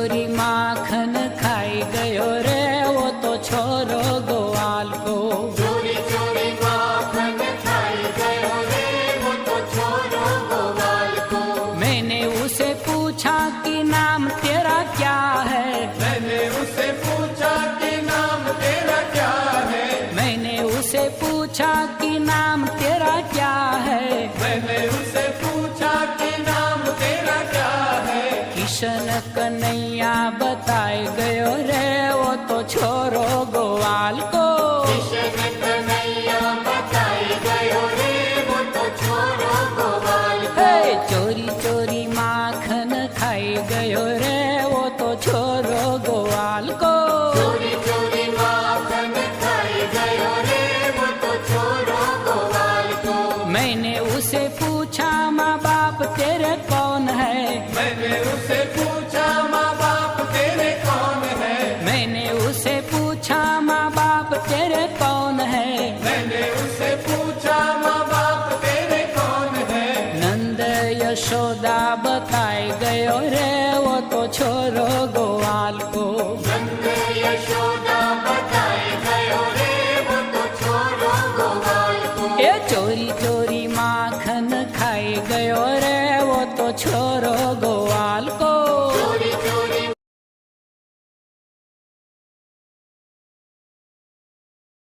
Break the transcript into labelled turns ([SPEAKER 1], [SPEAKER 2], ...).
[SPEAKER 1] चोरी माखन खाई गयो रे वो तो छोरो ग्वाल को।
[SPEAKER 2] चोरी चोरी माखन खाई गयो रे वो तो छोरो ग्वाल को।
[SPEAKER 1] मैंने उसे पूछा कि नाम तेरा क्या है।
[SPEAKER 2] मैंने उसे पूछा कि नाम तेरा क्या है।
[SPEAKER 1] मैंने उसे पूछा कि नाम तेरा क्या है।
[SPEAKER 2] मैंने उसे पूछा कि नाम तेरा क्या है।
[SPEAKER 1] किशन कन्हैया बताए गयो रे वो तो छोरो ग्वाल को।
[SPEAKER 2] किशन कन्हैया बताए गयो रे वो तो छोरो ग्वाल को।
[SPEAKER 1] हे चोरी चोरी माखन खाई गयो रे वो तो छोरो ग्वाल को।
[SPEAKER 2] चोरी चोरी माखन खाई गयो रे वो तो छोरो ग्वाल को।
[SPEAKER 1] मैंने उसे पूछा माँ बाप तेरे कौन है।
[SPEAKER 2] मैंने उसे पूछा माँ बाप तेरे कौन है।
[SPEAKER 1] मैंने उसे पूछा माँ बाप तेरे कौन है।
[SPEAKER 2] मैंने उसे पूछा माँ बाप तेरे कौन है।
[SPEAKER 1] नंद यशोदा बताए गयो रे वो तो छोरो ग्वाल को।
[SPEAKER 2] नंद यशोदा बताए गयो रे वो तो छोरो ग्वाल को।
[SPEAKER 1] ए चोरी चोरी माखन खाई गयो रे वो तो छोरो ग्वाल